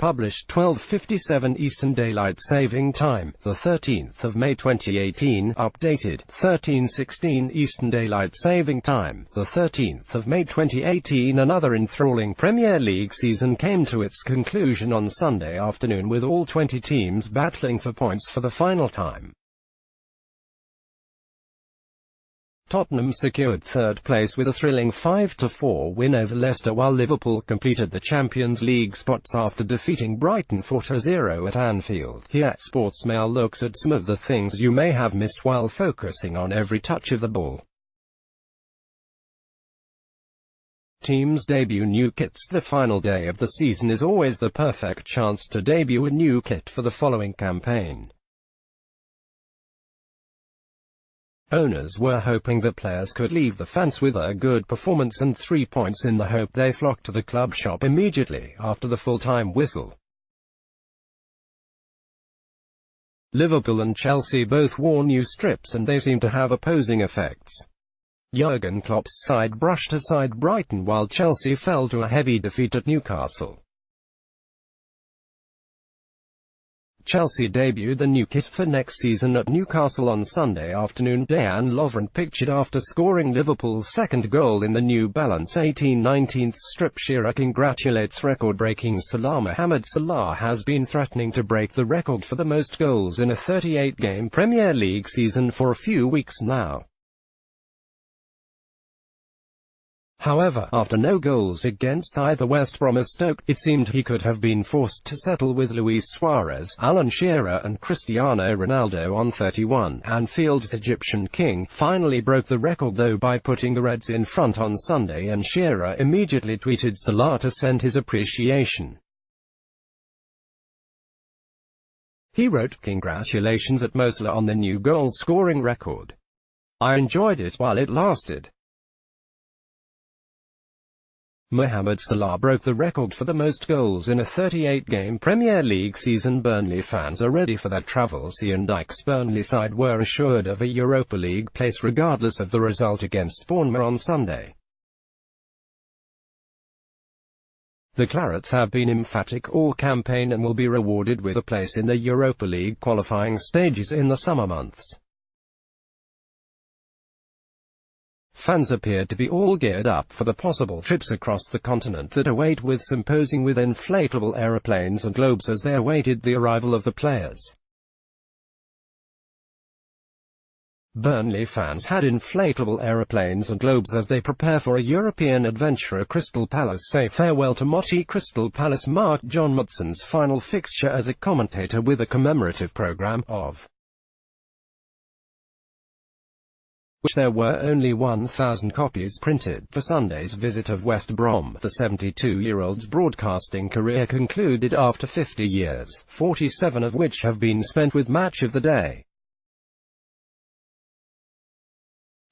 published 12:57 Eastern Daylight Saving Time, the 13th of May 2018, updated 13:16 Eastern Daylight Saving Time, the 13th of May 2018. Another enthralling Premier League season came to its conclusion on Sunday afternoon, with all 20 teams battling for points for the final time. Tottenham secured third place with a thrilling 5-4 win over Leicester, while Liverpool completed the Champions League spots after defeating Brighton 4-0 at Anfield. Here, Sportsmail looks at some of the things you may have missed while focusing on every touch of the ball. Teams debut new kits. The final day of the season is always the perfect chance to debut a new kit for the following campaign. Owners were hoping that players could leave the fans with a good performance and 3 points, in the hope they flocked to the club shop immediately after the full-time whistle. Liverpool and Chelsea both wore new strips, and they seem to have opposing effects. Jurgen Klopp's side brushed aside Brighton, while Chelsea fell to a heavy defeat at Newcastle. Chelsea debuted the new kit for next season at Newcastle on Sunday afternoon. Dejan Lovren pictured after scoring Liverpool's second goal in the New Balance 18/19 strip. Shearer congratulates record-breaking Salah. Mohamed Salah has been threatening to break the record for the most goals in a 38-game Premier League season for a few weeks now. However, after no goals against either West Brom or Stoke, it seemed he could have been forced to settle with Luis Suarez, Alan Shearer and Cristiano Ronaldo on 31. Anfield's Egyptian king finally broke the record, though, by putting the Reds in front on Sunday, and Shearer immediately tweeted Salah to send his appreciation. He wrote, "Congratulations at Mo Salah on the new goal-scoring record. I enjoyed it while it lasted." Mohamed Salah broke the record for the most goals in a 38-game Premier League season. Burnley fans are ready for their travels. Ian Dyche's Burnley side were assured of a Europa League place regardless of the result against Bournemouth on Sunday. The Clarets have been emphatic all campaign and will be rewarded with a place in the Europa League qualifying stages in the summer months. Fans appeared to be all geared up for the possible trips across the continent that await, with some posing with inflatable aeroplanes and globes as they awaited the arrival of the players. Burnley fans had inflatable aeroplanes and globes as they prepare for a European adventure. A Crystal Palace say farewell to Motti. Crystal Palace marked John Mudson's final fixture as a commentator with a commemorative programme of which there were only 1,000 copies printed. For Sunday's visit of West Brom, the 72-year-old's broadcasting career concluded after 50 years, 47 of which have been spent with Match of the Day.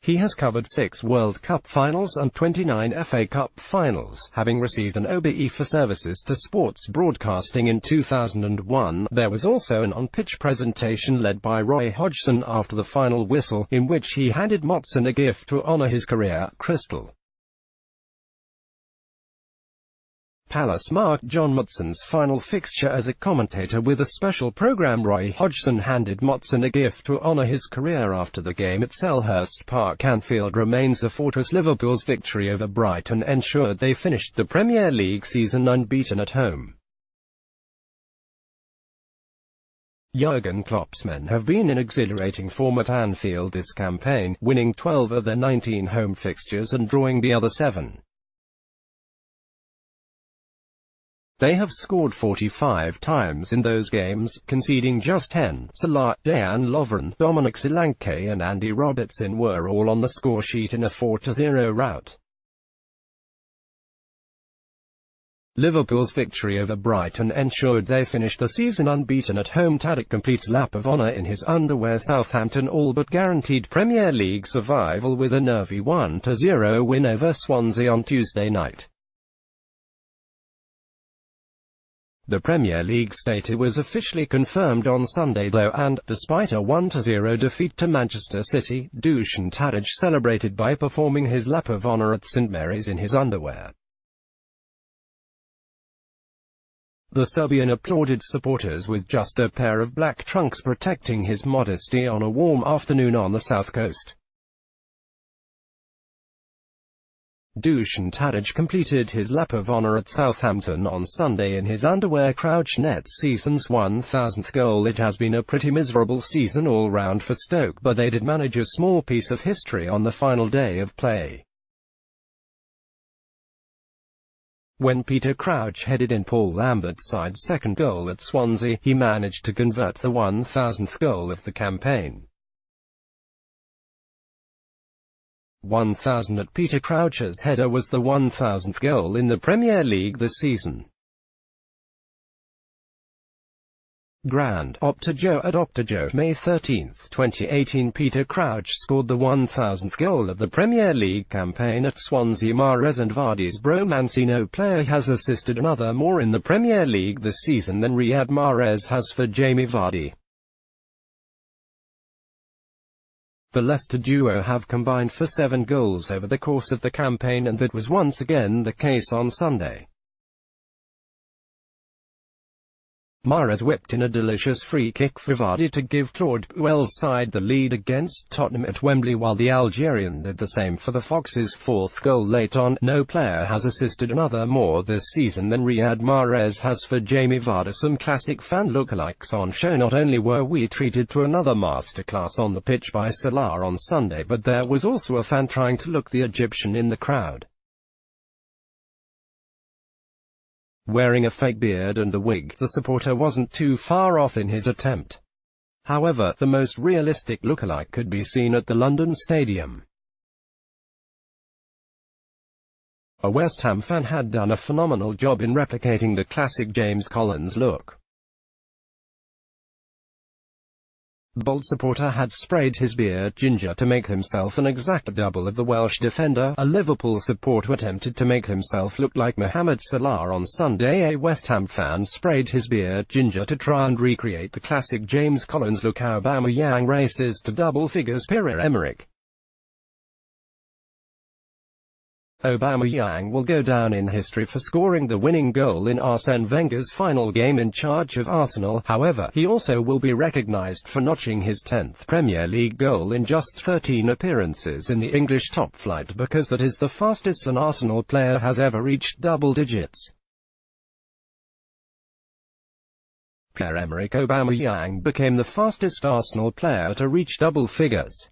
He has covered 6 World Cup finals and 29 FA Cup finals, having received an OBE for services to sports broadcasting in 2001. There was also an on-pitch presentation led by Roy Hodgson after the final whistle, in which he handed Motson a gift to honour his career. Crystal Palace marked John Mudson's final fixture as a commentator with a special programme. Roy Hodgson handed Motson a gift to honour his career after the game at Selhurst Park. Anfield remains a fortress. Liverpool's victory over Brighton ensured they finished the Premier League season unbeaten at home. Jurgen Klopp's men have been in exhilarating form at Anfield this campaign, winning 12 of their 19 home fixtures and drawing the other 7. They have scored 45 times in those games, conceding just 10. Salah, Dejan Lovren, Dominic Solanke and Andy Robertson were all on the scoresheet in a 4-0 rout. Liverpool's victory over Brighton ensured they finished the season unbeaten at home. Tadic completes lap of honour in his underwear. Southampton all but guaranteed Premier League survival with a nervy 1-0 win over Swansea on Tuesday night. The Premier League status was officially confirmed on Sunday though, and, despite a 1-0 defeat to Manchester City, Dusan Tadic celebrated by performing his lap of honour at St Mary's in his underwear. The Serbian applauded supporters with just a pair of black trunks protecting his modesty on a warm afternoon on the south coast. Dusan Tadic completed his lap of honour at Southampton on Sunday in his underwear, Crouch Nets season's 1,000th goal. It has been a pretty miserable season all round for Stoke, but they did manage a small piece of history on the final day of play. When Peter Crouch headed in Paul Lambert's side's second goal at Swansea, he managed to convert the 1,000th goal of the campaign. 1,000 at Peter Crouch's header was the 1,000th goal in the Premier League this season. Grand Optajo at Optajo, May 13, 2018. Peter Crouch scored the 1,000th goal of the Premier League campaign at Swansea. Mahrez and Vardy's bromance. No player has assisted another more in the Premier League this season than Riyad Mahrez has for Jamie Vardy. The Leicester duo have combined for 7 goals over the course of the campaign, and that was once again the case on Sunday. Mahrez whipped in a delicious free kick for Vardy to give Claude Puel's side the lead against Tottenham at Wembley, while the Algerian did the same for the Foxes' 4th goal late on. No player has assisted another more this season than Riyad Mahrez has for Jamie Vardy. Some classic fan lookalikes on show. Not only were we treated to another masterclass on the pitch by Salah on Sunday, but there was also a fan trying to look the Egyptian in the crowd. Wearing a fake beard and a wig, the supporter wasn't too far off in his attempt. However, the most realistic lookalike could be seen at the London Stadium. A West Ham fan had done a phenomenal job in replicating the classic James Collins look. The bold supporter had sprayed his beard ginger to make himself an exact double of the Welsh defender. A Liverpool supporter attempted to make himself look like Mohamed Salah on Sunday. A West Ham fan sprayed his beard ginger to try and recreate the classic James Collins look. Aubameyang races to double figures. Pierre-Emerick Aubameyang will go down in history for scoring the winning goal in Arsène Wenger's final game in charge of Arsenal. However, he also will be recognised for notching his 10th Premier League goal in just 13 appearances in the English top flight, because that is the fastest an Arsenal player has ever reached double digits. Pierre-Emerick Aubameyang became the fastest Arsenal player to reach double figures.